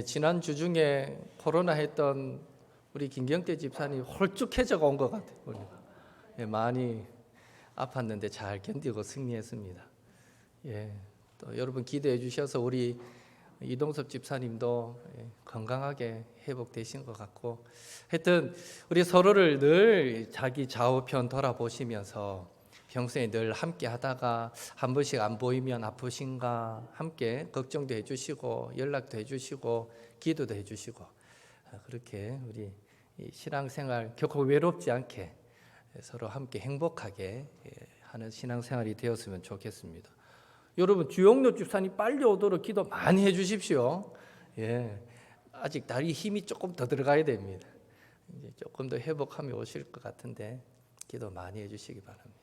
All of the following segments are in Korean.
지난 주 중에 코로나 했던 우리 김경태 집사님 홀쭉해져 온 것 같아요. 보니까. 많이 아팠는데 잘 견디고 승리했습니다. 또 여러분 기도해 주셔서 우리 이동섭 집사님도 건강하게 회복되신 것 같고, 하여튼 우리 서로를 늘 자기 좌우편 돌아보시면서 평소에 늘 함께 하다가 한 번씩 안 보이면 아프신가 함께 걱정도 해주시고 연락도 해주시고 기도도 해주시고, 그렇게 우리 신앙생활 결코 외롭지 않게 서로 함께 행복하게 하는 신앙생활이 되었으면 좋겠습니다. 여러분 주영록 집사님 빨리 오도록 기도 많이 해주십시오. 아직 다리 힘이 조금 더 들어가야 됩니다. 이제 조금 더 회복함이 오실 것 같은데 기도 많이 해주시기 바랍니다.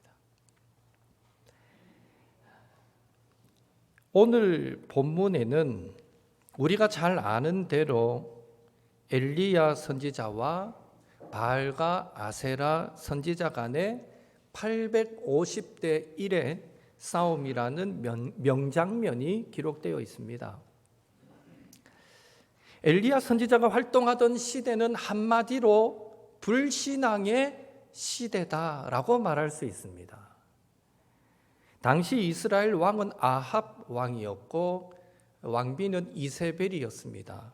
오늘 본문에는 우리가 잘 아는 대로 엘리야 선지자와 바알과 아세라 선지자 간의 850대 1의 싸움이라는 명장면이 기록되어 있습니다. 엘리야 선지자가 활동하던 시대는 한마디로 불신앙의 시대다라고 말할 수 있습니다. 당시 이스라엘 왕은 아합 왕이었고 왕비는 이세벨이었습니다.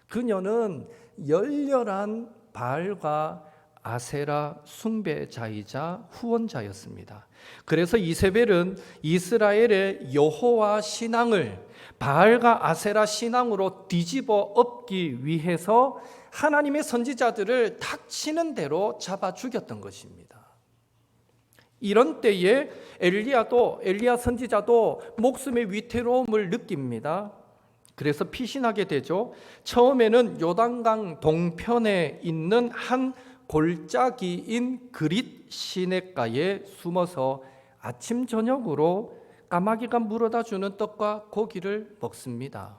그녀는 열렬한 바알과 아세라 숭배자이자 후원자였습니다. 그래서 이세벨은 이스라엘의 여호와 신앙을 바알과 아세라 신앙으로 뒤집어 엎기 위해서 하나님의 선지자들을 닥치는 대로 잡아 죽였던 것입니다. 이런 때에 엘리야 선지자도 목숨의 위태로움을 느낍니다. 그래서 피신하게 되죠. 처음에는 요단강 동편에 있는 한 골짜기인 그릿 시냇가에 숨어서 아침 저녁으로 까마귀가 물어다 주는 떡과 고기를 먹습니다.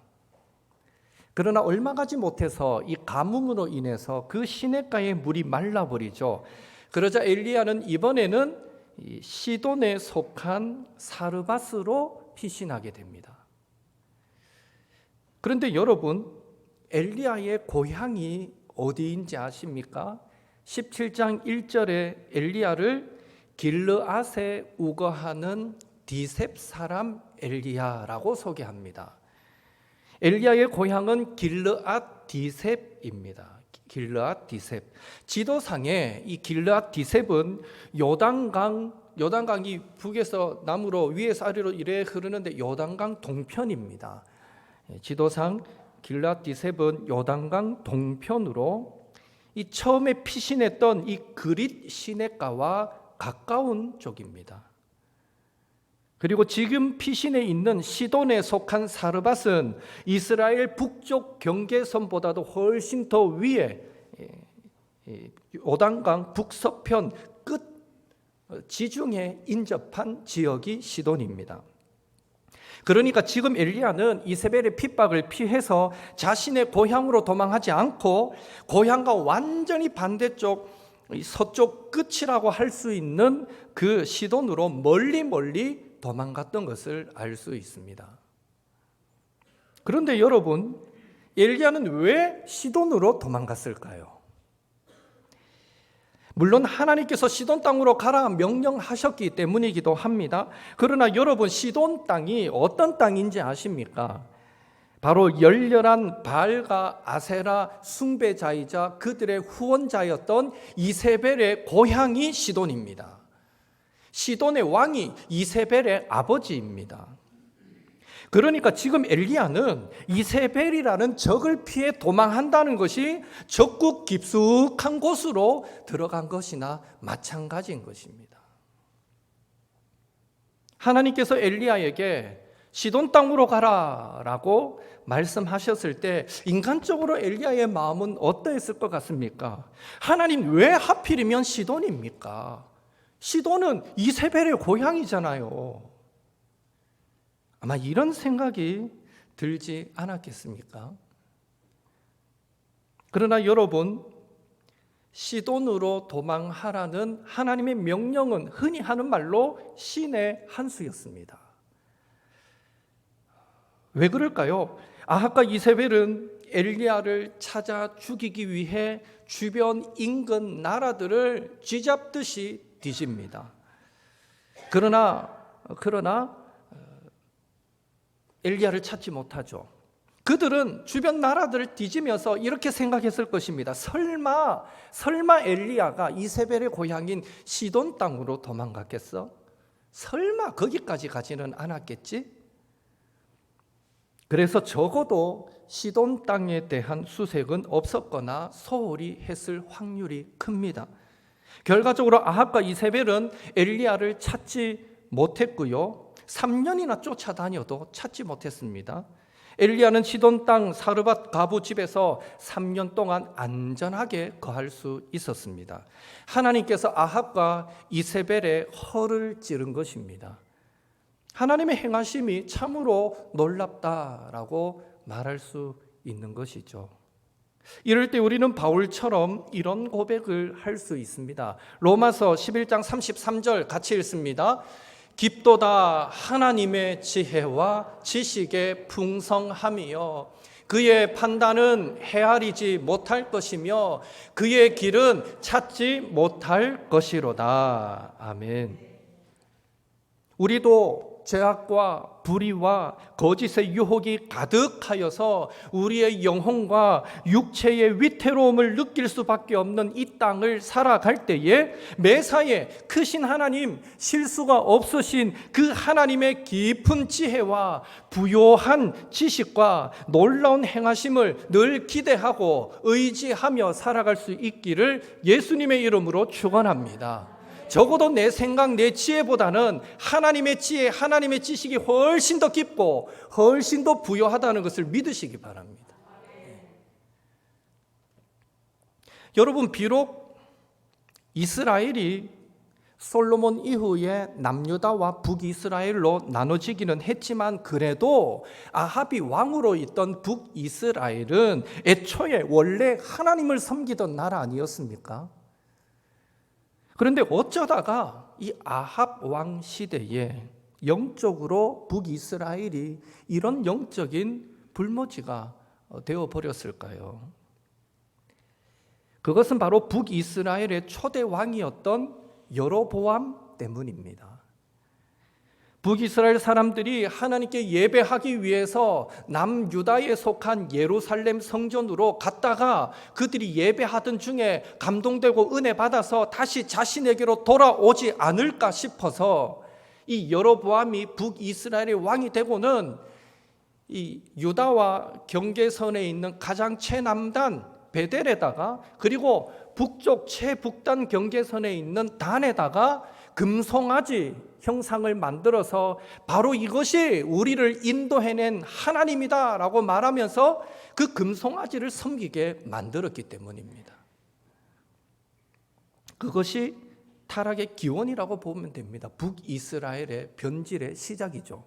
그러나 얼마 가지 못해서 이 가뭄으로 인해서 그 시냇가의 물이 말라버리죠. 그러자 엘리야는 이번에는 시돈에 속한 사르밧으로 피신하게 됩니다. 그런데 여러분, 엘리야의 고향이 어디인지 아십니까? 17장 1절에 엘리야를 길르앗에 우거하는 디셉 사람 엘리야라고 소개합니다. 엘리야의 고향은 길르앗 디셉입니다. 길르앗 디셉. 지도상에 이 길르앗 디셉은 요단강이 북에서 남으로 위에서 아래로 이래 흐르는데 요단강 동편입니다. 지도상 길르앗 디셉은 요단강 동편으로 이 처음에 피신했던 이 그릿 시냇가와 가까운 쪽입니다. 그리고 지금 피신해 있는 시돈에 속한 사르밧은 이스라엘 북쪽 경계선보다도 훨씬 더 위에 요단강 북서편 끝 지중해 인접한 지역이 시돈입니다. 그러니까 지금 엘리야는 이세벨의 핍박을 피해서 자신의 고향으로 도망하지 않고 고향과 완전히 반대쪽 서쪽 끝이라고 할 수 있는 그 시돈으로 멀리 도망갔던 것을 알 수 있습니다. 그런데 여러분, 엘리야는 왜 시돈으로 도망갔을까요? 물론 하나님께서 시돈 땅으로 가라 명령하셨기 때문이기도 합니다. 그러나 여러분, 시돈 땅이 어떤 땅인지 아십니까? 바로 열렬한 바알과 아세라 숭배자이자 그들의 후원자였던 이세벨의 고향이 시돈입니다. 시돈의 왕이 이세벨의 아버지입니다. 그러니까 지금 엘리야는 이세벨이라는 적을 피해 도망한다는 것이 적국 깊숙한 곳으로 들어간 것이나 마찬가지인 것입니다. 하나님께서 엘리야에게 시돈 땅으로 가라라고 말씀하셨을 때 인간적으로 엘리야의 마음은 어떠했을 것 같습니까? 하나님, 왜 하필이면 시돈입니까? 시돈은 이세벨의 고향이잖아요. 아마 이런 생각이 들지 않았겠습니까? 그러나 여러분, 시돈으로 도망하라는 하나님의 명령은 흔히 하는 말로 신의 한 수였습니다. 왜 그럴까요? 아합과 이세벨은 엘리야를 찾아 죽이기 위해 주변 인근 나라들을 쥐잡듯이 뒤집니다. 그러나 엘리야를 찾지 못하죠. 그들은 주변 나라들을 뒤지면서 이렇게 생각했을 것입니다. 설마 엘리야가 이세벨의 고향인 시돈 땅으로 도망갔겠어? 설마 거기까지 가지는 않았겠지? 그래서 적어도 시돈 땅에 대한 수색은 없었거나 소홀히 했을 확률이 큽니다. 결과적으로 아합과 이세벨은 엘리야를 찾지 못했고요. 3년이나 쫓아다녀도 찾지 못했습니다. 엘리야는 시돈 땅 사르밧 가부 집에서 3년 동안 안전하게 거할 수 있었습니다. 하나님께서 아합과 이세벨의 허를 찌른 것입니다. 하나님의 행하심이 참으로 놀랍다라고 말할 수 있는 것이죠. 이럴 때 우리는 바울처럼 이런 고백을 할 수 있습니다. 로마서 11장 33절 같이 읽습니다. 깊도다 하나님의 지혜와 지식의 풍성함이요 그의 판단은 헤아리지 못할 것이며 그의 길은 찾지 못할 것이로다. 아멘. 우리도 죄악과 불의와 거짓의 유혹이 가득하여서 우리의 영혼과 육체의 위태로움을 느낄 수밖에 없는 이 땅을 살아갈 때에 매사에 크신 하나님, 실수가 없으신 그 하나님의 깊은 지혜와 부요한 지식과 놀라운 행하심을 늘 기대하고 의지하며 살아갈 수 있기를 예수님의 이름으로 축원합니다. 적어도 내 생각, 내 지혜보다는 하나님의 지혜, 하나님의 지식이 훨씬 더 깊고 훨씬 더 부요하다는 것을 믿으시기 바랍니다. 여러분, 비록 이스라엘이 솔로몬 이후에 남유다와 북이스라엘로 나눠지기는 했지만 그래도 아합이 왕으로 있던 북이스라엘은 애초에 원래 하나님을 섬기던 나라 아니었습니까? 그런데 어쩌다가 이 아합 왕 시대에 영적으로 북이스라엘이 이런 영적인 불모지가 되어버렸을까요? 그것은 바로 북이스라엘의 초대 왕이었던 여로보암 때문입니다. 북이스라엘 사람들이 하나님께 예배하기 위해서 남유다에 속한 예루살렘 성전으로 갔다가 그들이 예배하던 중에 감동되고 은혜 받아서 다시 자신에게로 돌아오지 않을까 싶어서 이 여로보암이 북이스라엘의 왕이 되고는 이 유다와 경계선에 있는 가장 최남단 베델에다가 그리고 북쪽 최북단 경계선에 있는 단에다가 금송아지 형상을 만들어서 바로 이것이 우리를 인도해낸 하나님이다라고 말하면서 그 금송아지를 섬기게 만들었기 때문입니다. 그것이 타락의 기원이라고 보면 됩니다. 북이스라엘의 변질의 시작이죠.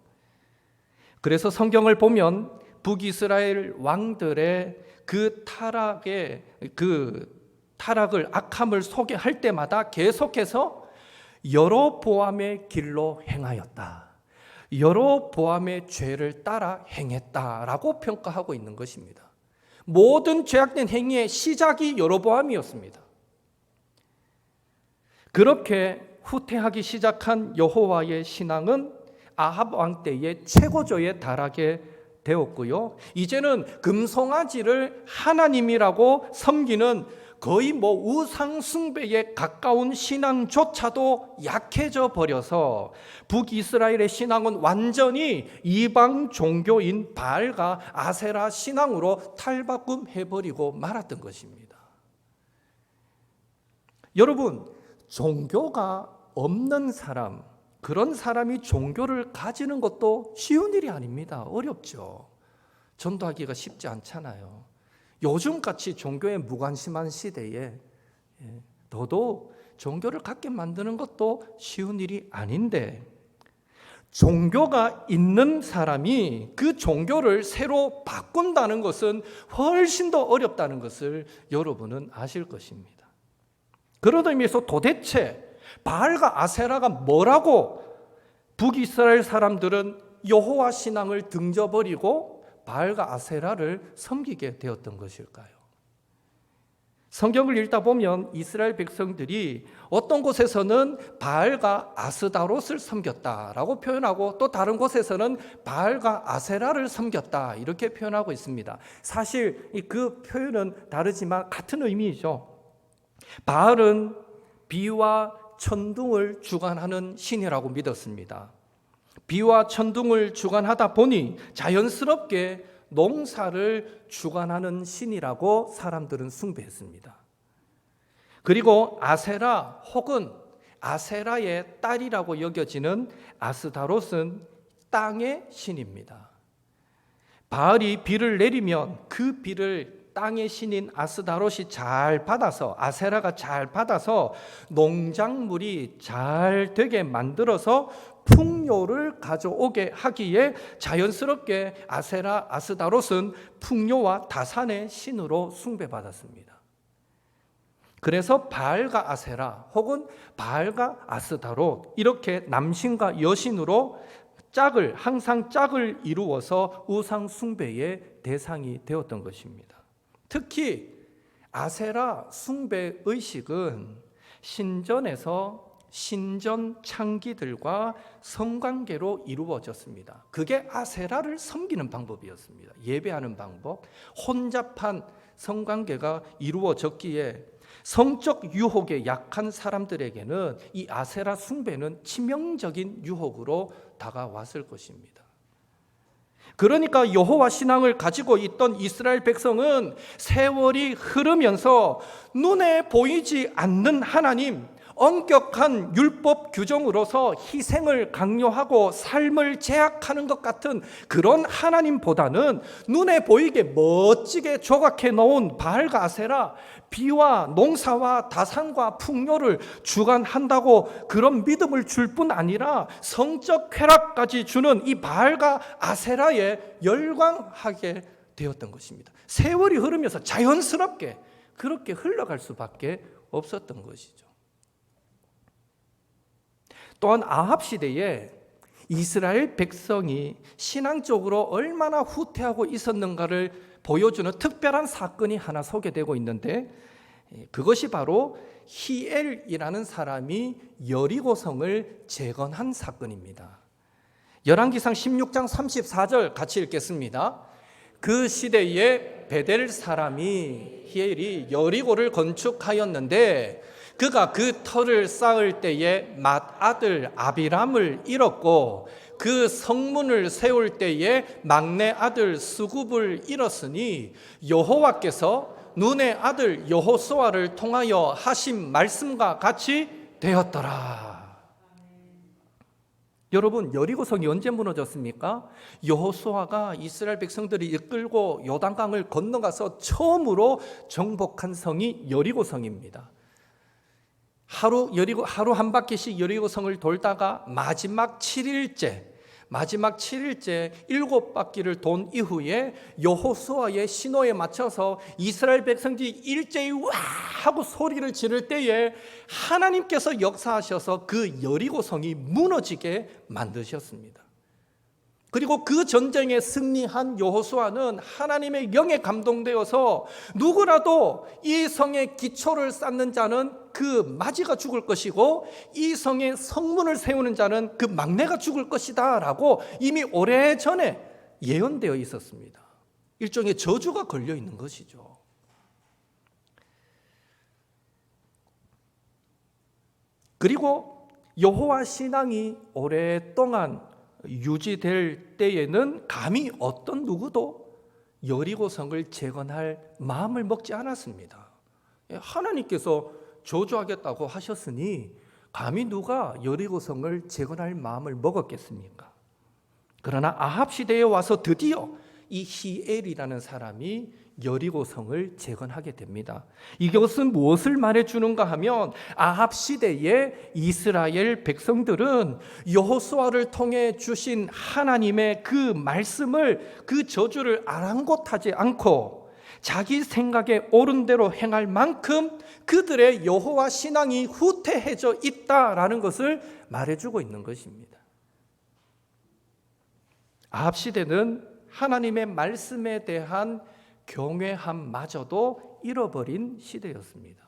그래서 성경을 보면 북이스라엘 왕들의 그 타락을 악함을 소개할 때마다 계속해서 여로보암의 길로 행하였다. 여로보암의 죄를 따라 행했다라고 평가하고 있는 것입니다. 모든 죄악된 행위의 시작이 여로보암이었습니다. 그렇게 후퇴하기 시작한 여호와의 신앙은 아합 왕 때의 최고조에 달하게 되었고요. 이제는 금송아지를 하나님이라고 섬기는 거의 우상 숭배에 가까운 신앙조차도 약해져 버려서 북이스라엘의 신앙은 완전히 이방 종교인 바알과 아세라 신앙으로 탈바꿈해버리고 말았던 것입니다. 여러분, 종교가 없는 사람, 그런 사람이 종교를 가지는 것도 쉬운 일이 아닙니다. 어렵죠. 전도하기가 쉽지 않잖아요. 요즘같이 종교에 무관심한 시대에 더더욱 종교를 갖게 만드는 것도 쉬운 일이 아닌데 종교가 있는 사람이 그 종교를 새로 바꾼다는 것은 훨씬 더 어렵다는 것을 여러분은 아실 것입니다. 그런 의미에서 도대체 바알과 아세라가 뭐라고 북이스라엘 사람들은 여호와 신앙을 등져버리고 바알과 아세라를 섬기게 되었던 것일까요? 성경을 읽다 보면 이스라엘 백성들이 어떤 곳에서는 바알과 아스다롯을 섬겼다라고 표현하고 또 다른 곳에서는 바알과 아세라를 섬겼다 이렇게 표현하고 있습니다. 사실 그 표현은 다르지만 같은 의미이죠. 바알은 비와 천둥을 주관하는 신이라고 믿었습니다. 비와 천둥을 주관하다 보니 자연스럽게 농사를 주관하는 신이라고 사람들은 숭배했습니다. 그리고 아세라 혹은 아세라의 딸이라고 여겨지는 아스다롯은 땅의 신입니다. 바알이 비를 내리면 그 비를 땅의 신인 아스다롯이 잘 받아서, 아세라가 잘 받아서 농작물이 잘 되게 만들어서 풍요를 가져오게 하기에 자연스럽게 아세라, 아스다롯은 풍요와 다산의 신으로 숭배받았습니다. 그래서 바알과 아세라 혹은 바알과 아스다롯 이렇게 남신과 여신으로 항상 짝을 이루어서 우상 숭배의 대상이 되었던 것입니다. 특히 아세라 숭배 의식은 신전에서 신전 창기들과 성관계로 이루어졌습니다. 그게 아세라를 섬기는 방법이었습니다. 예배하는 방법, 혼잡한 성관계가 이루어졌기에 성적 유혹에 약한 사람들에게는 이 아세라 숭배는 치명적인 유혹으로 다가왔을 것입니다. 그러니까 여호와 신앙을 가지고 있던 이스라엘 백성은 세월이 흐르면서 눈에 보이지 않는 하나님, 엄격한 율법 규정으로서 희생을 강요하고 삶을 제약하는 것 같은 그런 하나님보다는 눈에 보이게 멋지게 조각해 놓은 바알과 아세라, 비와 농사와 다산과 풍요를 주관한다고 그런 믿음을 줄 뿐 아니라 성적 쾌락까지 주는 이 바알과 아세라에 열광하게 되었던 것입니다. 세월이 흐르면서 자연스럽게 그렇게 흘러갈 수밖에 없었던 것이죠. 또한 아합 시대에 이스라엘 백성이 신앙적으로 얼마나 후퇴하고 있었는가를 보여주는 특별한 사건이 하나 소개되고 있는데 그것이 바로 히엘이라는 사람이 여리고성을 재건한 사건입니다. 열왕기상 16장 34절 같이 읽겠습니다. 그 시대에 베델 사람이 히엘이 여리고를 건축하였는데 그가 그 터를 쌓을 때에 맏아들 아비람을 잃었고 그 성문을 세울 때에 막내 아들 스굽을 잃었으니 여호와께서 눈의 아들 여호수아를 통하여 하신 말씀과 같이 되었더라. 여러분, 여리고성이 언제 무너졌습니까? 여호수아가 이스라엘 백성들이 이끌고 요단강을 건너가서 처음으로 정복한 성이 여리고성입니다. 하루 한 바퀴씩 여리고성을 돌다가 마지막 7일째 7바퀴를 돈 이후에 여호수아의 신호에 맞춰서 이스라엘 백성들이 일제히 와 하고 소리를 지를 때에 하나님께서 역사하셔서 그 여리고성이 무너지게 만드셨습니다. 그리고 그 전쟁에 승리한 여호수아는 하나님의 영에 감동되어서 누구라도 이 성의 기초를 쌓는 자는 그 마지가 죽을 것이고 이 성의 성문을 세우는 자는 그 막내가 죽을 것이다 라고 이미 오래전에 예언되어 있었습니다. 일종의 저주가 걸려 있는 것이죠. 그리고 여호와 신앙이 오랫동안 유지될 때에는 감히 어떤 누구도 여리고성을 재건할 마음을 먹지 않았습니다. 하나님께서 저주하겠다고 하셨으니 감히 누가 여리고성을 재건할 마음을 먹었겠습니까? 그러나 아합 시대에 와서 드디어 이 히엘이라는 사람이 여리고성을 재건하게 됩니다. 이것은 무엇을 말해주는가 하면 아합 시대의 이스라엘 백성들은 여호수아를 통해 주신 하나님의 그 말씀을, 그 저주를 아랑곳하지 않고 자기 생각에 옳은 대로 행할 만큼 그들의 여호와 신앙이 후퇴해져 있다라는 것을 말해주고 있는 것입니다. 아합 시대는 하나님의 말씀에 대한 경외함마저도 잃어버린 시대였습니다.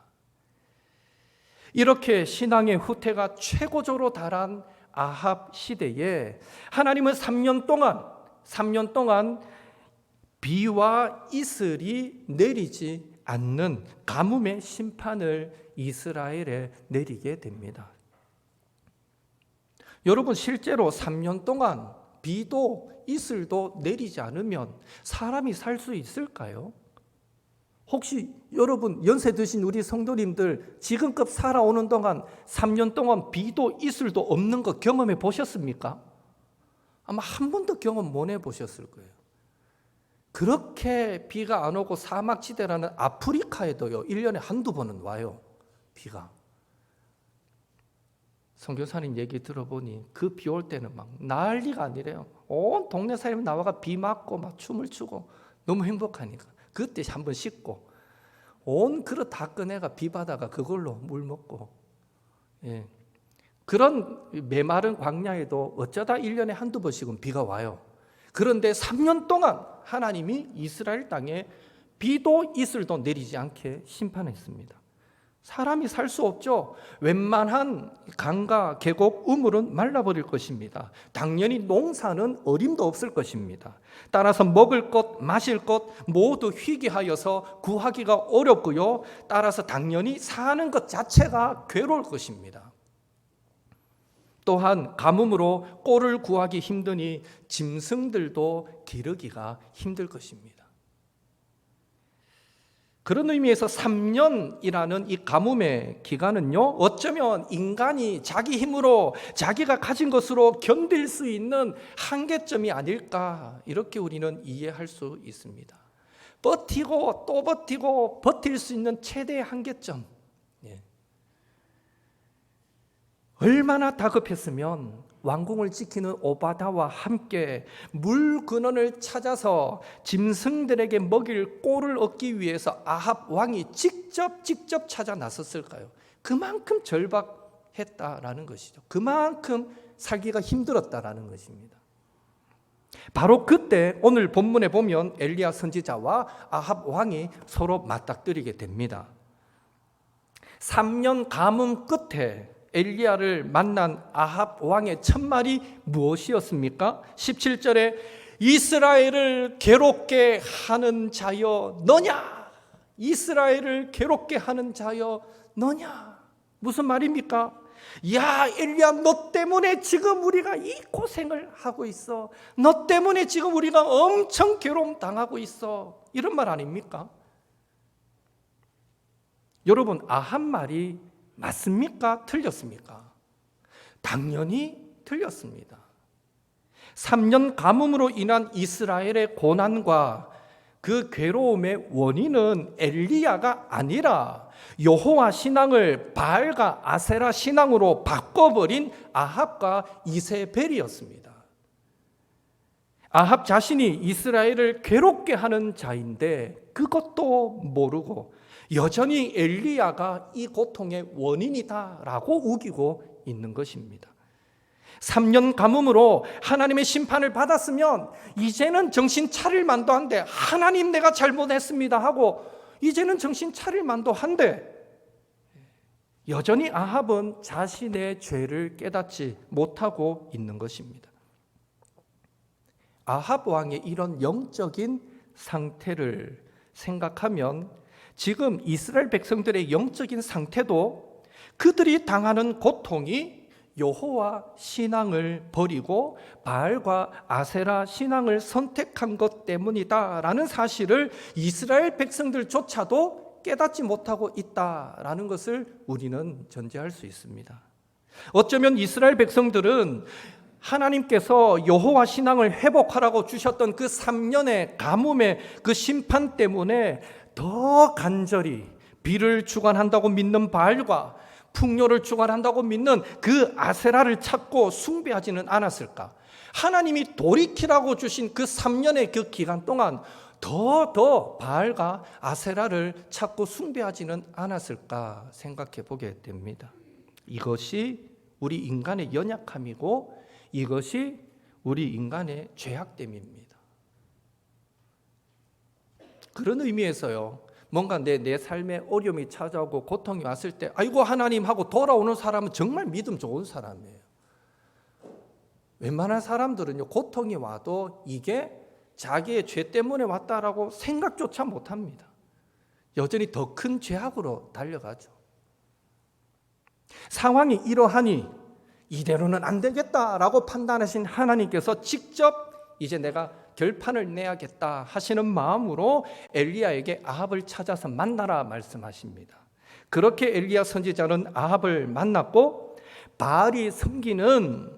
이렇게 신앙의 후퇴가 최고조로 달한 아합 시대에 하나님은 3년 동안 비와 이슬이 내리지 않는 가뭄의 심판을 이스라엘에 내리게 됩니다. 여러분, 실제로 3년 동안 비도 이슬도 내리지 않으면 사람이 살 수 있을까요? 혹시 여러분 연세 드신 우리 성도님들 지금껏 살아오는 동안 3년 동안 비도 이슬도 없는 거 경험해 보셨습니까? 아마 한 번도 경험 못 해보셨을 거예요. 그렇게 비가 안 오고 사막지대라는 아프리카에도요 1년에 한두 번은 와요, 비가. 선교사님 얘기 들어보니 그 비 올 때는 막 난리가 아니래요. 온 동네 사람이 나와가 비 맞고 막 춤을 추고 너무 행복하니까 그때 한번 씻고 온 그릇 다 꺼내가 비 받아가 그걸로 물 먹고, 예. 그런 메마른 광야에도 어쩌다 1년에 한두 번씩은 비가 와요. 그런데 3년 동안 하나님이 이스라엘 땅에 비도 이슬도 내리지 않게 심판했습니다. 사람이 살 수 없죠. 웬만한 강과 계곡, 우물은 말라버릴 것입니다. 당연히 농사는 어림도 없을 것입니다. 따라서 먹을 것, 마실 것 모두 희귀하여서 구하기가 어렵고요. 따라서 당연히 사는 것 자체가 괴로울 것입니다. 또한 가뭄으로 꼴을 구하기 힘드니 짐승들도 기르기가 힘들 것입니다. 그런 의미에서 3년이라는 이 가뭄의 기간은요, 어쩌면 인간이 자기 힘으로 자기가 가진 것으로 견딜 수 있는 한계점이 아닐까, 이렇게 우리는 이해할 수 있습니다. 버티고 또 버티고 버틸 수 있는 최대의 한계점. 예. 얼마나 다급했으면 왕궁을 지키는 오바다와 함께 물 근원을 찾아서 짐승들에게 먹일 꼴을 얻기 위해서 아합 왕이 직접 찾아 나섰을까요? 그만큼 절박했다라는 것이죠. 그만큼 살기가 힘들었다라는 것입니다. 바로 그때 오늘 본문에 보면 엘리야 선지자와 아합 왕이 서로 맞닥뜨리게 됩니다. 3년 가뭄 끝에 엘리야를 만난 아합 왕의 첫말이 무엇이었습니까? 17절에 이스라엘을 괴롭게 하는 자여 너냐? 이스라엘을 괴롭게 하는 자여 너냐? 무슨 말입니까? 야, 엘리야, 너 때문에 지금 우리가 이 고생을 하고 있어. 너 때문에 지금 우리가 엄청 괴로움 당하고 있어. 이런 말 아닙니까? 여러분, 아합 말이 맞습니까? 틀렸습니까? 당연히 틀렸습니다. 3년 가뭄으로 인한 이스라엘의 고난과 그 괴로움의 원인은 엘리야가 아니라 여호와 신앙을 바알과 아세라 신앙으로 바꿔버린 아합과 이세벨이었습니다. 아합 자신이 이스라엘을 괴롭게 하는 자인데 그것도 모르고 여전히 엘리야가 이 고통의 원인이다라고 우기고 있는 것입니다. 3년 가뭄으로 하나님의 심판을 받았으면 이제는 정신 차릴 만도 한데, 하나님 내가 잘못했습니다 하고 이제는 정신 차릴 만도 한데, 여전히 아합은 자신의 죄를 깨닫지 못하고 있는 것입니다. 아합 왕의 이런 영적인 상태를 생각하면 지금 이스라엘 백성들의 영적인 상태도 그들이 당하는 고통이 여호와 신앙을 버리고 바알과 아세라 신앙을 선택한 것 때문이다라는 사실을 이스라엘 백성들조차도 깨닫지 못하고 있다라는 것을 우리는 전제할 수 있습니다. 어쩌면 이스라엘 백성들은 하나님께서 여호와 신앙을 회복하라고 주셨던 그 3년의 가뭄의 그 심판 때문에 더 간절히 비를 주관한다고 믿는 바알과 풍요를 주관한다고 믿는 그 아세라를 찾고 숭배하지는 않았을까? 하나님이 돌이키라고 주신 그 3년의 그 기간 동안 더 바알과 아세라를 찾고 숭배하지는 않았을까 생각해 보게 됩니다. 이것이 우리 인간의 연약함이고 이것이 우리 인간의 죄악됨입니다. 그런 의미에서요, 뭔가 내 삶에 어려움이 찾아오고 고통이 왔을 때 아이고 하나님 하고 돌아오는 사람은 정말 믿음 좋은 사람이에요. 웬만한 사람들은요, 고통이 와도 이게 자기의 죄 때문에 왔다라고 생각조차 못합니다. 여전히 더 큰 죄악으로 달려가죠. 상황이 이러하니 이대로는 안 되겠다라고 판단하신 하나님께서 직접 이제 내가 결판을 내야겠다 하시는 마음으로 엘리야에게 아합을 찾아서 만나라 말씀하십니다. 그렇게 엘리야 선지자는 아합을 만났고, 바알이 섬기는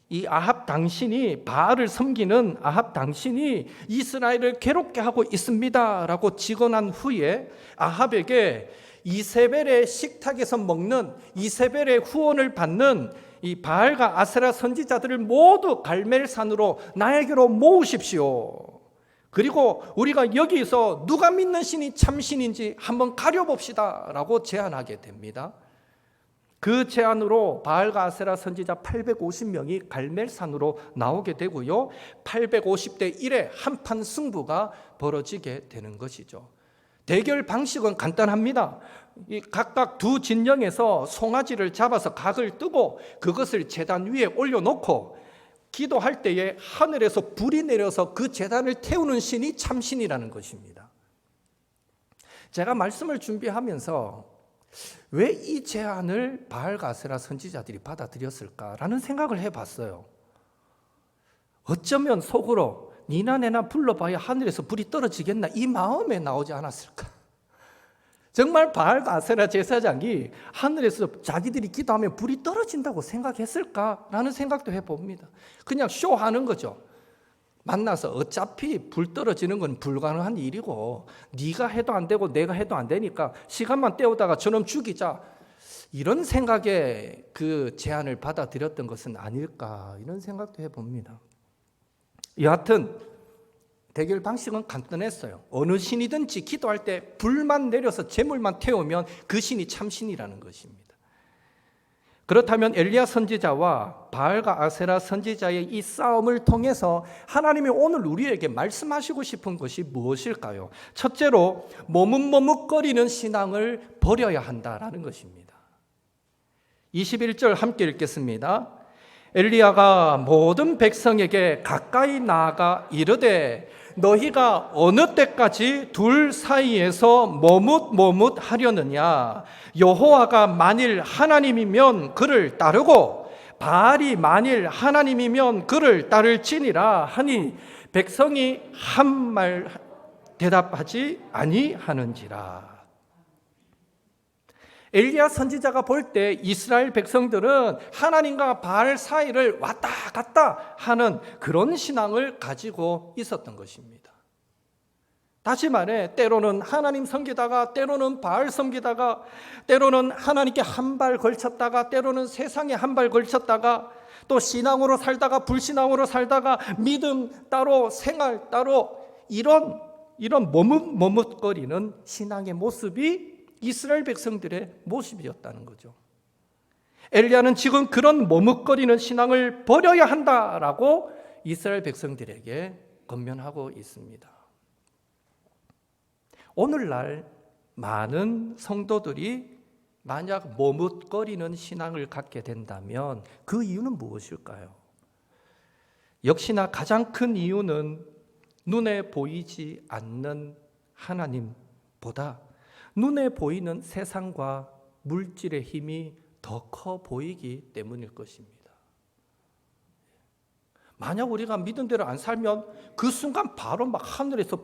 이 아합 당신이, 바알을 섬기는 아합 당신이 이스라엘을 괴롭게 하고 있습니다라고 직언한 후에 아합에게 이세벨의 식탁에서 먹는, 이세벨의 후원을 받는 이 바알과 아세라 선지자들을 모두 갈멜산으로 나에게로 모으십시오. 그리고 우리가 여기서 누가 믿는 신이 참신인지 한번 가려봅시다 라고 제안하게 됩니다. 그 제안으로 바알과 아세라 선지자 850명이 갈멜산으로 나오게 되고요, 850대 1의 한판 승부가 벌어지게 되는 것이죠. 대결 방식은 간단합니다. 각각 두 진영에서 송아지를 잡아서 각을 뜨고 그것을 제단 위에 올려놓고 기도할 때에 하늘에서 불이 내려서 그 제단을 태우는 신이 참신이라는 것입니다. 제가 말씀을 준비하면서 왜 이 제안을 바알과 아세라 선지자들이 받아들였을까라는 생각을 해봤어요. 어쩌면 속으로 니나 내나 불러봐야 하늘에서 불이 떨어지겠나, 이 마음에 나오지 않았을까. 정말 바알과 아세라 제사장이 하늘에서 자기들이 기도하면 불이 떨어진다고 생각했을까라는 생각도 해봅니다. 그냥 쇼하는 거죠. 만나서 어차피 불 떨어지는 건 불가능한 일이고 네가 해도 안 되고 내가 해도 안 되니까 시간만 때우다가 저놈 죽이자, 이런 생각에 그 제안을 받아들였던 것은 아닐까, 이런 생각도 해봅니다. 여하튼 대결 방식은 간단했어요. 어느 신이든지 기도할 때 불만 내려서 재물만 태우면 그 신이 참신이라는 것입니다. 그렇다면 엘리야 선지자와 바알과 아세라 선지자의 이 싸움을 통해서 하나님이 오늘 우리에게 말씀하시고 싶은 것이 무엇일까요? 첫째로 머뭇머뭇거리는 신앙을 버려야 한다라는 것입니다. 21절 함께 읽겠습니다. 엘리야가 모든 백성에게 가까이 나아가 이르되 너희가 어느 때까지 둘 사이에서 머뭇머뭇하려느냐? 여호와가 만일 하나님이면 그를 따르고 바알이 만일 하나님이면 그를 따를지니라 하니 백성이 한 말 대답하지 아니하는지라. 엘리야 선지자가 볼 때 이스라엘 백성들은 하나님과 바알 사이를 왔다 갔다 하는 그런 신앙을 가지고 있었던 것입니다. 다시 말해, 때로는 하나님 섬기다가 때로는 바알 섬기다가 때로는 하나님께 한 발 걸쳤다가 때로는 세상에 한 발 걸쳤다가 또 신앙으로 살다가 불신앙으로 살다가 믿음 따로 생활 따로, 이런 머뭇머뭇거리는 신앙의 모습이 이스라엘 백성들의 모습이었다는 거죠. 엘리야는 지금 그런 머뭇거리는 신앙을 버려야 한다라고 이스라엘 백성들에게 권면하고 있습니다. 오늘날 많은 성도들이 만약 머뭇거리는 신앙을 갖게 된다면 그 이유는 무엇일까요? 역시나 가장 큰 이유는 눈에 보이지 않는 하나님보다 눈에 보이는 세상과 물질의 힘이 더 커 보이기 때문일 것입니다. 만약 우리가 믿은 대로 안 살면 그 순간 바로 막 하늘에서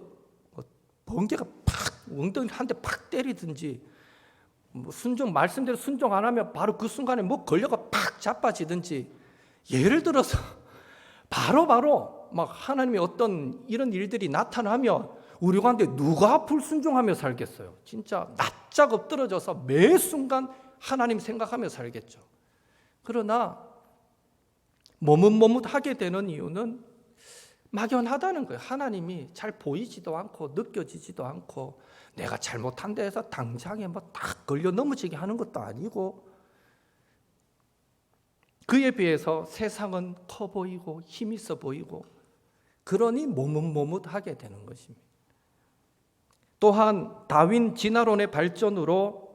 번개가 팍 엉덩이 한 대 팍 때리든지, 말씀대로 순종 안 하면 바로 그 순간에 뭐 걸려가 팍 자빠지든지, 예를 들어서 바로 막 하나님의 어떤 이런 일들이 나타나면 우리 가운데 누가 불순종하며 살겠어요? 진짜 납작 엎드러져서 매 순간 하나님 생각하며 살겠죠. 그러나 머뭇머뭇하게 되는 이유는 막연하다는 거예요. 하나님이 잘 보이지도 않고 느껴지지도 않고 내가 잘못한 데에서 당장에 딱 걸려 넘어지게 하는 것도 아니고, 그에 비해서 세상은 커 보이고 힘 있어 보이고, 그러니 머뭇머뭇하게 되는 것입니다. 또한 다윈 진화론의 발전으로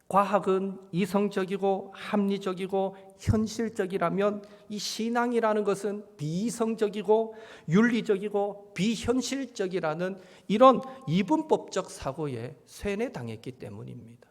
과학은 이성적이고 합리적이고 현실적이라면 이 신앙이라는 것은 비이성적이고 윤리적이고 비현실적이라는 이런 이분법적 사고에 쇠뇌당했기 때문입니다.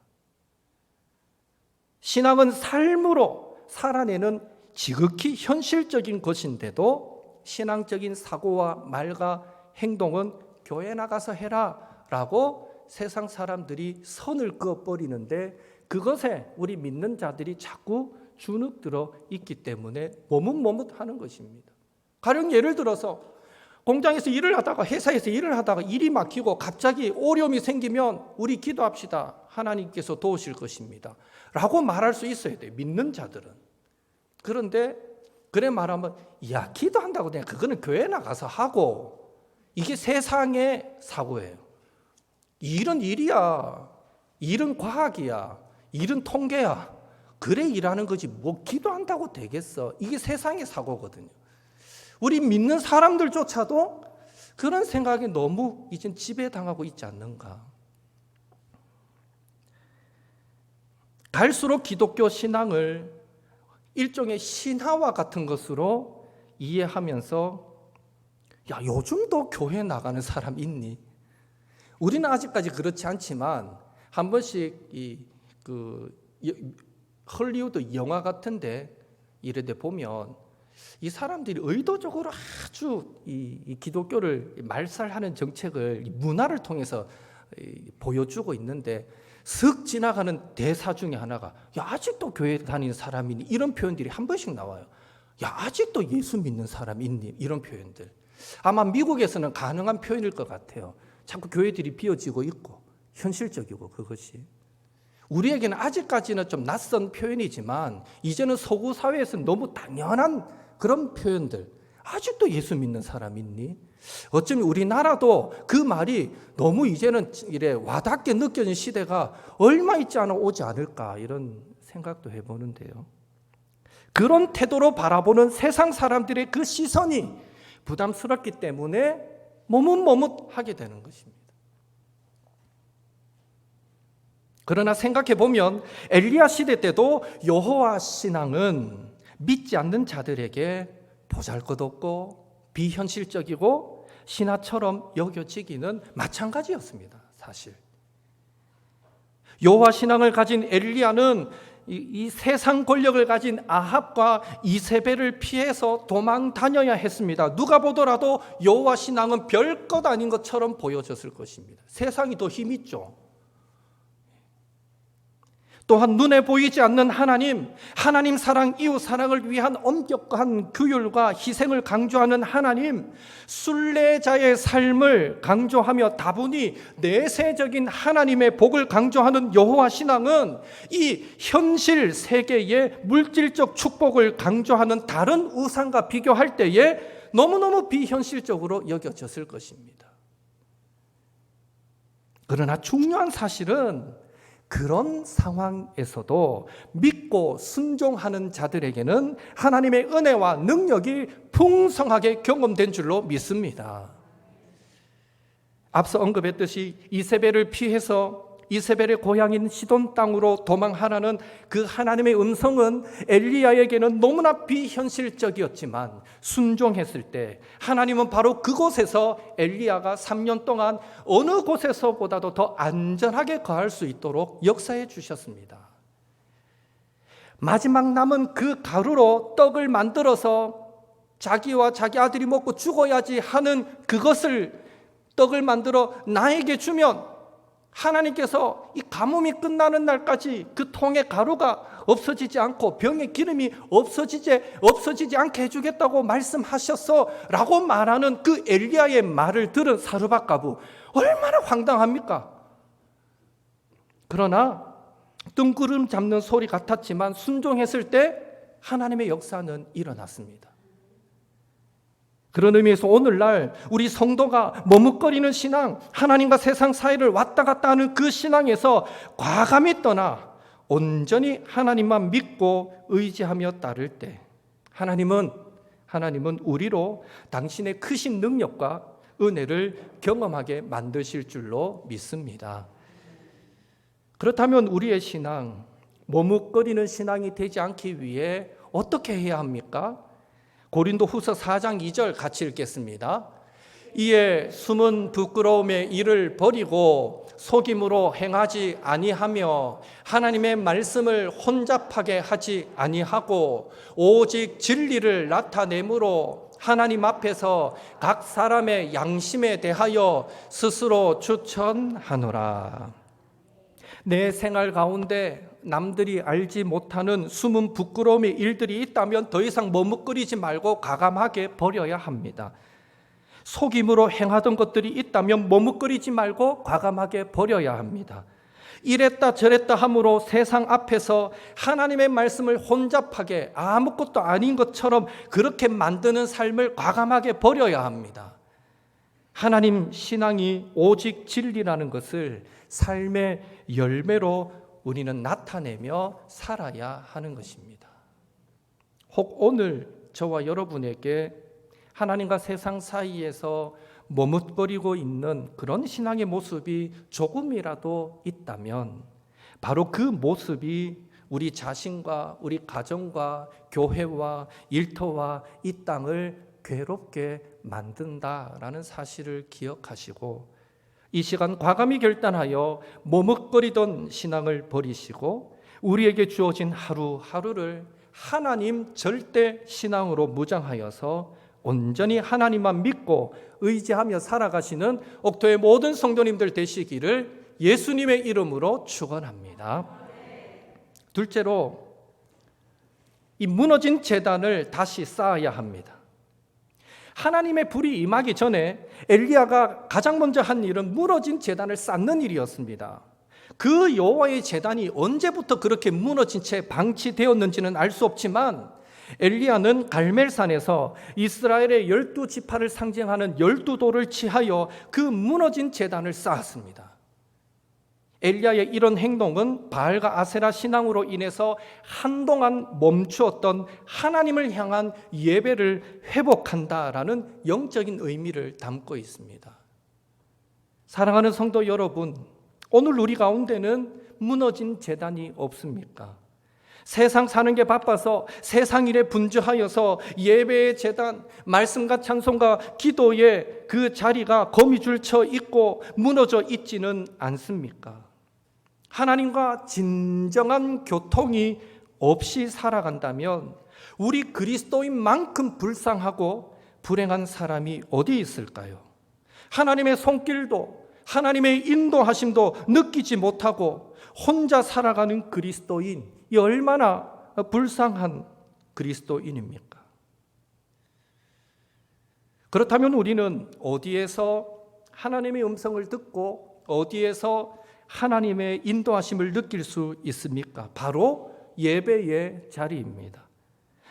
신앙은 삶으로 살아내는 지극히 현실적인 것인데도 신앙적인 사고와 말과 행동은 교회 나가서 해라 라고 세상 사람들이 선을 그어버리는데 그것에 우리 믿는 자들이 자꾸 주눅들어 있기 때문에 머뭇머뭇하는 것입니다. 가령 예를 들어서 공장에서 일을 하다가 회사에서 일을 하다가 일이 막히고 갑자기 어려움이 생기면 우리 기도합시다. 하나님께서 도우실 것입니다. 라고 말할 수 있어야 돼요. 믿는 자들은. 그런데 그래 말하면 야 기도한다고 그냥 그거는 교회 나가서 하고 이게 세상의 사고예요. 일은 일이야. 일은 과학이야. 일은 통계야. 그래 일하는 거지 뭐 기도한다고 되겠어. 이게 세상의 사고거든요. 우리 믿는 사람들조차도 그런 생각에 너무 이젠 지배당하고 있지 않는가. 갈수록 기독교 신앙을 일종의 신화와 같은 것으로 이해하면서 야 요즘도 교회 나가는 사람 있니? 우리는 아직까지 그렇지 않지만 한 번씩 헐리우드 영화 같은데 이런데 보면 이 사람들이 의도적으로 아주 이 기독교를 말살하는 정책을 문화를 통해서 보여주고 있는데 슥 지나가는 대사 중에 하나가 야 아직도 교회 다니는 사람이니 이런 표현들이 한 번씩 나와요. 야 아직도 예수 믿는 사람 있니? 이런 표현들. 아마 미국에서는 가능한 표현일 것 같아요. 자꾸 교회들이 비어지고 있고 현실적이고 그것이. 우리에게는 아직까지는 좀 낯선 표현이지만 이제는 서구 사회에서는 너무 당연한 그런 표현들. 아직도 예수 믿는 사람 있니? 어쩌면 우리나라도 그 말이 너무 이제는 이래 와닿게 느껴진 시대가 얼마 있지 않아 오지 않을까 이런 생각도 해보는데요. 그런 태도로 바라보는 세상 사람들의 그 시선이 부담스럽기 때문에 머뭇머뭇하게 되는 것입니다. 그러나 생각해 보면 엘리야 시대 때도 여호와 신앙은 믿지 않는 자들에게 보잘것없고 비현실적이고 신화처럼 여겨지기는 마찬가지였습니다. 사실 여호와 신앙을 가진 엘리야는 이 세상 권력을 가진 아합과 이세벨을 피해서 도망 다녀야 했습니다. 누가 보더라도 여호와 신앙은 별것 아닌 것처럼 보여졌을 것입니다. 세상이 더 힘있죠. 또한 눈에 보이지 않는 하나님 사랑, 이웃 사랑을 위한 엄격한 규율과 희생을 강조하는 하나님, 순례자의 삶을 강조하며 다분히 내세적인 하나님의 복을 강조하는 여호와 신앙은 이 현실 세계의 물질적 축복을 강조하는 다른 우상과 비교할 때에 너무너무 비현실적으로 여겨졌을 것입니다. 그러나 중요한 사실은 그런 상황에서도 믿고 순종하는 자들에게는 하나님의 은혜와 능력이 풍성하게 경험된 줄로 믿습니다. 앞서 언급했듯이 이세벨을 피해서 이세벨의 고향인 시돈 땅으로 도망하라는 그 하나님의 음성은 엘리야에게는 너무나 비현실적이었지만 순종했을 때 하나님은 바로 그곳에서 엘리야가 3년 동안 어느 곳에서보다도 더 안전하게 거할 수 있도록 역사해 주셨습니다. 마지막 남은 그 가루로 떡을 만들어서 자기와 자기 아들이 먹고 죽어야지 하는 그것을 떡을 만들어 나에게 주면 하나님께서 이 가뭄이 끝나는 날까지 그 통의 가루가 없어지지 않고 병의 기름이 없어지지 않게 해주겠다고 말씀하셨어 라고 말하는 그 엘리야의 말을 들은 사르밧가부 얼마나 황당합니까? 그러나 뜬구름 잡는 소리 같았지만 순종했을 때 하나님의 역사는 일어났습니다. 그런 의미에서 오늘날 우리 성도가 머뭇거리는 신앙, 하나님과 세상 사이를 왔다 갔다 하는 그 신앙에서 과감히 떠나 온전히 하나님만 믿고 의지하며 따를 때 하나님은 우리로 당신의 크신 능력과 은혜를 경험하게 만드실 줄로 믿습니다. 그렇다면 우리의 신앙, 머뭇거리는 신앙이 되지 않기 위해 어떻게 해야 합니까? 고린도후서 4장 2절 같이 읽겠습니다. 이에 숨은 부끄러움의 일을 버리고 속임으로 행하지 아니하며 하나님의 말씀을 혼잡하게 하지 아니하고 오직 진리를 나타내므로 하나님 앞에서 각 사람의 양심에 대하여 스스로 추천하노라. 내 생활 가운데 남들이 알지 못하는 숨은 부끄러움의 일들이 있다면 더 이상 머뭇거리지 말고 과감하게 버려야 합니다. 속임으로 행하던 것들이 있다면 머뭇거리지 말고 과감하게 버려야 합니다. 이랬다 저랬다 함으로 세상 앞에서 하나님의 말씀을 혼잡하게 아무것도 아닌 것처럼 그렇게 만드는 삶을 과감하게 버려야 합니다. 하나님 신앙이 오직 진리라는 것을 삶의 열매로 우리는 나타내며 살아야 하는 것입니다. 혹 오늘 저와 여러분에게 하나님과 세상 사이에서 머뭇거리고 있는 그런 신앙의 모습이 조금이라도 있다면 바로 그 모습이 우리 자신과 우리 가정과 교회와 일터와 이 땅을 괴롭게 만든다라는 사실을 기억하시고 이 시간 과감히 결단하여 머뭇거리던 신앙을 버리시고 우리에게 주어진 하루하루를 하나님 절대 신앙으로 무장하여서 온전히 하나님만 믿고 의지하며 살아가시는 옥토의 모든 성도님들 되시기를 예수님의 이름으로 축원합니다. 둘째로 이 무너진 제단을 다시 쌓아야 합니다. 하나님의 불이 임하기 전에 엘리야가 가장 먼저 한 일은 무너진 제단을 쌓는 일이었습니다. 그 여호와의 제단이 언제부터 그렇게 무너진 채 방치되었는지는 알 수 없지만 엘리야는 갈멜산에서 이스라엘의 12지파를 상징하는 12돌을 치하여 그 무너진 제단을 쌓았습니다. 엘리야의 이런 행동은 바알과 아세라 신앙으로 인해서 한동안 멈추었던 하나님을 향한 예배를 회복한다라는 영적인 의미를 담고 있습니다. 사랑하는 성도 여러분, 오늘 우리 가운데는 무너진 제단이 없습니까? 세상 사는 게 바빠서 세상 일에 분주하여서 예배의 제단, 말씀과 찬송과 기도의 그 자리가 거미줄 쳐 있고 무너져 있지는 않습니까? 하나님과 진정한 교통이 없이 살아간다면 우리 그리스도인만큼 불쌍하고 불행한 사람이 어디 있을까요? 하나님의 손길도 하나님의 인도하심도 느끼지 못하고 혼자 살아가는 그리스도인, 이 얼마나 불쌍한 그리스도인입니까? 그렇다면 우리는 어디에서 하나님의 음성을 듣고 어디에서 하나님의 인도하심을 느낄 수 있습니까? 바로 예배의 자리입니다.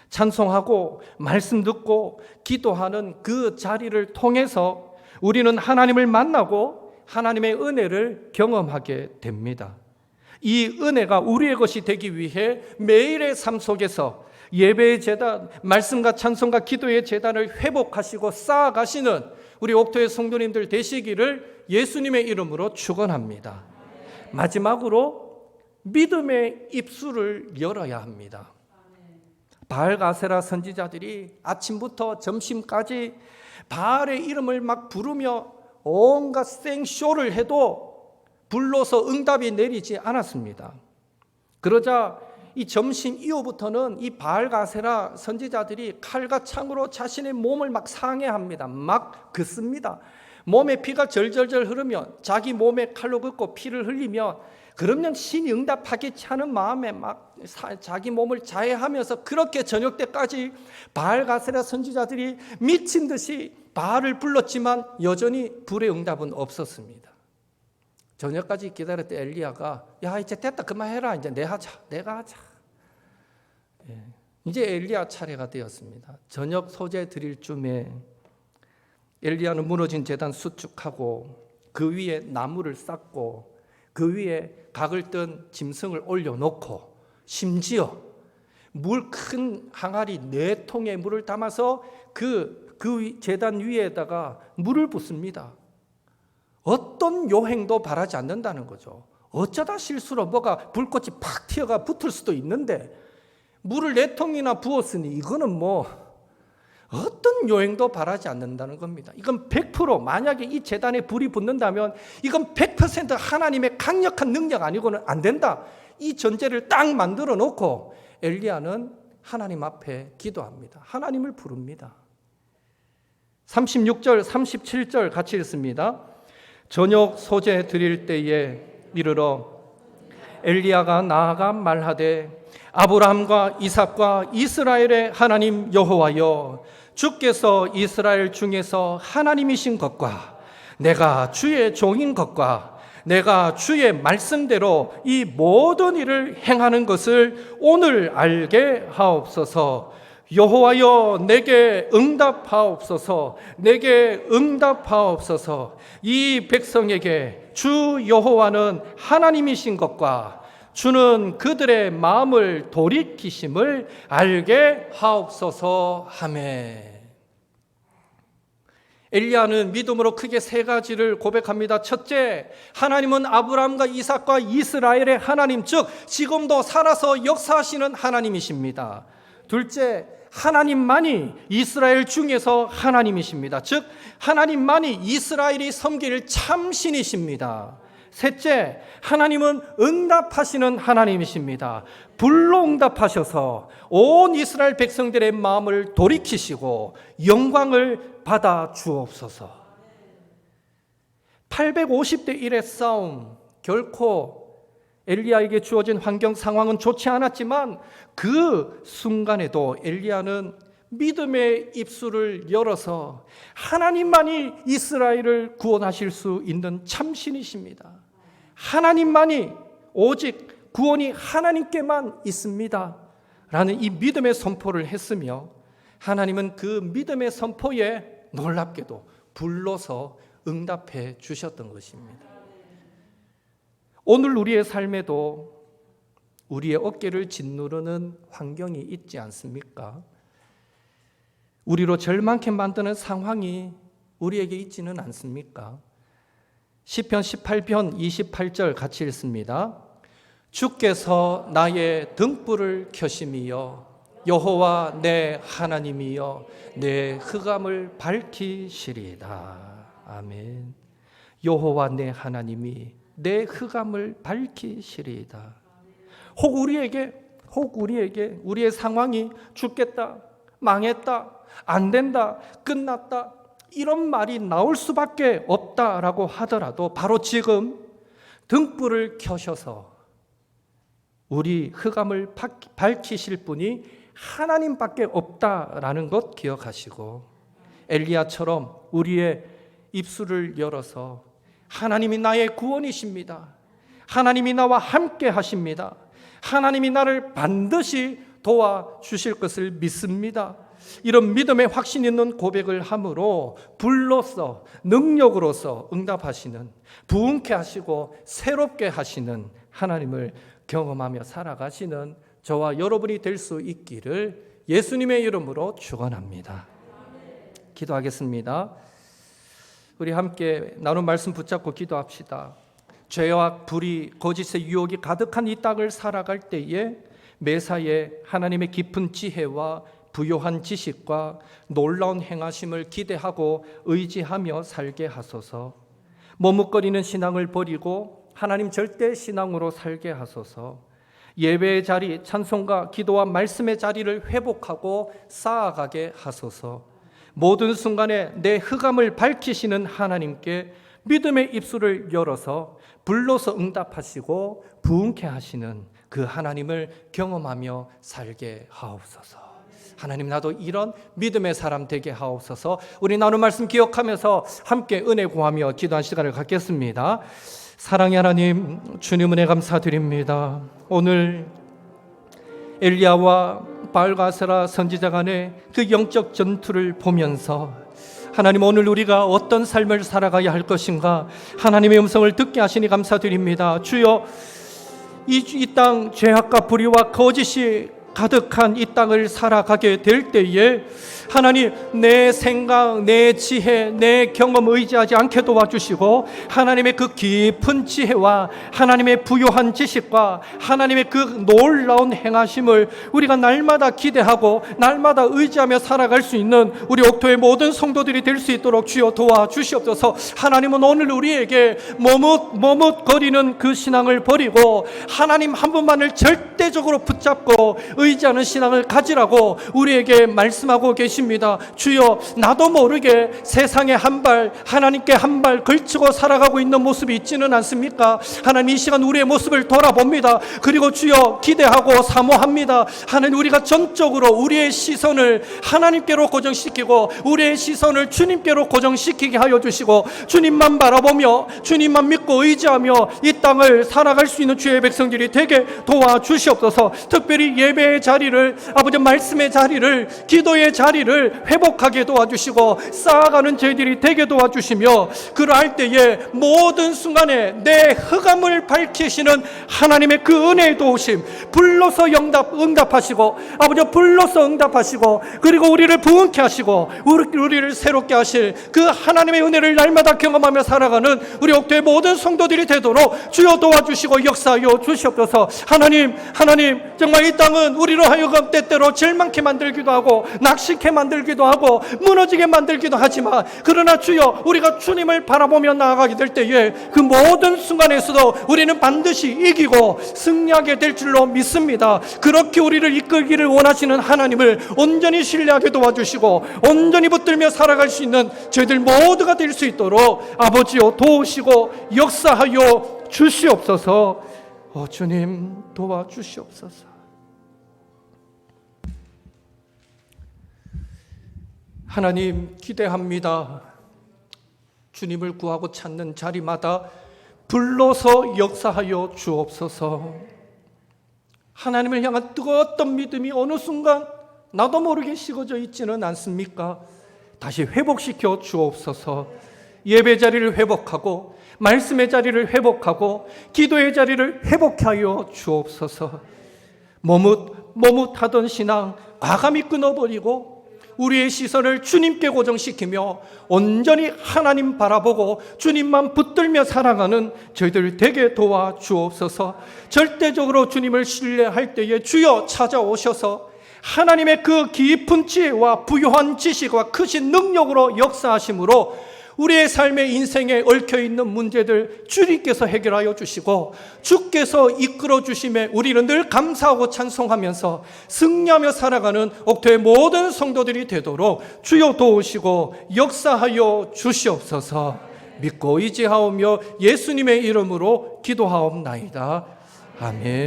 찬송하고 말씀 듣고 기도하는 그 자리를 통해서 우리는 하나님을 만나고 하나님의 은혜를 경험하게 됩니다. 이 은혜가 우리의 것이 되기 위해 매일의 삶 속에서 예배의 제단, 말씀과 찬송과 기도의 제단을 회복하시고 쌓아가시는 우리 옥토의 성도님들 되시기를 예수님의 이름으로 축원합니다. 마지막으로 믿음의 입술을 열어야 합니다. 바알과 아세라 선지자들이 아침부터 점심까지 바알의 이름을 막 부르며 온갖 생쇼를 해도 불러서 응답이 내리지 않았습니다. 그러자 이 점심 이후부터는 이 바알과 아세라 선지자들이 칼과 창으로 자신의 몸을 막 상해합니다. 막 긋습니다. 몸에 피가 절절절 흐르면 자기 몸에 칼로 긋고 피를 흘리면 그러면 신이 응답하겠지 하는 마음에 막 자기 몸을 자해하면서 그렇게 저녁 때까지 바알 아세라 선지자들이 미친 듯이 바알을 불렀지만 여전히 불의 응답은 없었습니다. 저녁까지 기다렸던 엘리야가 야 이제 됐다 그만해라 이제 내가 하자. 이제 엘리야 차례가 되었습니다. 저녁 소재 드릴 쯤에 엘리야는 무너진 제단 수축하고 그 위에 나무를 쌓고 그 위에 각을 뜬 짐승을 올려놓고 심지어 물 큰 항아리 4통의 물을 담아서 그 그 제단 위에다가 물을 붓습니다. 어떤 요행도 바라지 않는다는 거죠. 어쩌다 실수로 뭐가 불꽃이 팍 튀어가 붙을 수도 있는데 물을 4통이나 부었으니 이거는 뭐 어떤 요행도 바라지 않는다는 겁니다. 이건 100% 만약에 이 제단에 불이 붙는다면 이건 100% 하나님의 강력한 능력 아니고는 안 된다. 이 전제를 딱 만들어 놓고 엘리야는 하나님 앞에 기도합니다. 하나님을 부릅니다. 36절 37절 같이 읽습니다. 저녁 소재 드릴 때에 이르러 엘리야가 나아가 말하되 아브라함과 이삭과 이스라엘의 하나님 여호와여, 주께서 이스라엘 중에서 하나님이신 것과 내가 주의 종인 것과 내가 주의 말씀대로 이 모든 일을 행하는 것을 오늘 알게 하옵소서. 여호와여, 내게 응답하옵소서. 내게 응답하옵소서. 이 백성에게 주 여호와는 하나님이신 것과 주는 그들의 마음을 돌이키심을 알게 하옵소서 하매. 엘리야는 믿음으로 크게 3가지를 고백합니다. 첫째, 하나님은 아브라함과 이삭과 이스라엘의 하나님, 즉 지금도 살아서 역사하시는 하나님이십니다. 둘째, 하나님만이 이스라엘 중에서 하나님이십니다. 즉 하나님만이 이스라엘이 섬길 참신이십니다. 셋째, 하나님은 응답하시는 하나님이십니다. 불로 응답하셔서 온 이스라엘 백성들의 마음을 돌이키시고 영광을 받아 주옵소서. 850대 1의 싸움, 결코 엘리야에게 주어진 환경 상황은 좋지 않았지만 그 순간에도 엘리야는 믿음의 입술을 열어서 하나님만이 이스라엘을 구원하실 수 있는 참신이십니다. 하나님만이, 오직 구원이 하나님께만 있습니다 라는 이 믿음의 선포를 했으며, 하나님은 그 믿음의 선포에 놀랍게도 불러서 응답해 주셨던 것입니다. 오늘 우리의 삶에도 우리의 어깨를 짓누르는 환경이 있지 않습니까? 우리로 절망케 만드는 상황이 우리에게 있지는 않습니까? 시편 18편 28절 같이 읽습니다. 주께서 나의 등불을 켜심이여, 여호와 내 하나님이여 내 흑암을 밝히시리이다. 아멘. 여호와 내 하나님이 내 흑암을 밝히시리이다. 혹 우리에게 우리의 상황이 죽겠다, 망했다, 안 된다, 끝났다, 이런 말이 나올 수밖에 없다라고 하더라도 바로 지금 등불을 켜셔서 우리 흑암을 밝히실 분이 하나님밖에 없다라는 것 기억하시고, 엘리야처럼 우리의 입술을 열어서 하나님이 나의 구원이십니다, 하나님이 나와 함께 하십니다, 하나님이 나를 반드시 도와주실 것을 믿습니다, 이런 믿음의 확신 있는 고백을 함으로 불로서 능력으로서 응답하시는, 부흥케 하시고 새롭게 하시는 하나님을 경험하며 살아가시는 저와 여러분이 될 수 있기를 예수님의 이름으로 축원합니다. 기도하겠습니다. 우리 함께 나눈 말씀 붙잡고 기도합시다. 죄와 불의, 거짓의 유혹이 가득한 이 땅을 살아갈 때에 매사에 하나님의 깊은 지혜와 부요한 지식과 놀라운 행하심을 기대하고 의지하며 살게 하소서. 머뭇거리는 신앙을 버리고 하나님 절대 신앙으로 살게 하소서. 예배의 자리, 찬송과 기도와 말씀의 자리를 회복하고 쌓아가게 하소서. 모든 순간에 내 흑암을 밝히시는 하나님께 믿음의 입술을 열어서 불러서 응답하시고 부흥케 하시는 그 하나님을 경험하며 살게 하옵소서. 하나님, 나도 이런 믿음의 사람 되게 하옵소서. 우리 나눈 말씀 기억하면서 함께 은혜 구하며 기도한 시간을 갖겠습니다. 사랑의 하나님, 주님 은혜 감사드립니다. 오늘 엘리야와 바알과 아세라 선지자 간의 그 영적 전투를 보면서 하나님, 오늘 우리가 어떤 삶을 살아가야 할 것인가 하나님의 음성을 듣게 하시니 감사드립니다. 주여, 이 땅 죄악과 불의와 거짓이 가득한 이 땅을 살아가게 될 때에 하나님, 내 생각, 내 지혜, 내 경험 의지하지 않게 도와주시고 하나님의 그 깊은 지혜와 하나님의 부요한 지식과 하나님의 그 놀라운 행하심을 우리가 날마다 기대하고 날마다 의지하며 살아갈 수 있는 우리 옥토의 모든 성도들이 될 수 있도록 주여 도와주시옵소서. 하나님은 오늘 우리에게 머뭇거리는 그 신앙을 버리고 하나님 한 분만을 절대적으로 붙잡고 의지하는 신앙을 가지라고 우리에게 말씀하고 계십니다. 주여, 나도 모르게 세상에 한 발, 하나님께 한 발 걸치고 살아가고 있는 모습이 있지는 않습니까? 하나님, 이 시간 우리의 모습을 돌아봅니다. 그리고 주여, 기대하고 사모합니다. 하나님, 우리가 전적으로 우리의 시선을 하나님께로 고정시키고 우리의 시선을 주님께로 고정시키게 하여 주시고 주님만 바라보며 주님만 믿고 의지하며 이 땅을 살아갈 수 있는 주의 백성들이 되게 도와주시옵소서. 특별히 예배의 자리를, 아버지 말씀의 자리를, 기도의 자리를 회복하게 도와주시고 쌓아가는 저희들이 되게 도와주시며, 그러할 때에 모든 순간에 내 흑암을 밝히시는 하나님의 그 은혜의 도우심, 불러서 응답하시고 아버지 불러서 응답하시고 그리고 우리를 부흥케 하시고 우리를 새롭게 하실 그 하나님의 은혜를 날마다 경험하며 살아가는 우리 옥토의 모든 성도들이 되도록 주여 도와주시고 역사하여 주시옵소서. 하나님, 정말 이 땅은 우리로 하여금 때때로 절망케 만들기도 하고 낙심케 만들기도 하고 무너지게 만들기도 하지만, 그러나 주여, 우리가 주님을 바라보며 나아가게 될 때에 그 모든 순간에서도 우리는 반드시 이기고 승리하게 될 줄로 믿습니다. 그렇게 우리를 이끌기를 원하시는 하나님을 온전히 신뢰하게 도와주시고 온전히 붙들며 살아갈 수 있는 저희들 모두가 될 수 있도록 아버지여 도우시고 역사하여 주시옵소서. 주님 도와주시옵소서. 하나님, 기대합니다. 주님을 구하고 찾는 자리마다 불러서 역사하여 주옵소서. 하나님을 향한 뜨거웠던 믿음이 어느 순간 나도 모르게 식어져 있지는 않습니까? 다시 회복시켜 주옵소서. 예배 자리를 회복하고 말씀의 자리를 회복하고 기도의 자리를 회복하여 주옵소서. 머뭇하던 신앙 과감히 끊어버리고 우리의 시선을 주님께 고정시키며 온전히 하나님 바라보고 주님만 붙들며 살아가는 저희들 되게 도와주옵소서. 절대적으로 주님을 신뢰할 때에 주여 찾아오셔서 하나님의 그 깊은 지혜와 부유한 지식과 크신 능력으로 역사하심으로 우리의 삶의 인생에 얽혀있는 문제들 주님께서 해결하여 주시고 주께서 이끌어 주심에 우리는 늘 감사하고 찬송하면서 승리하며 살아가는 옥토의 모든 성도들이 되도록 주여 도우시고 역사하여 주시옵소서. 믿고 의지하오며 예수님의 이름으로 기도하옵나이다. 아멘.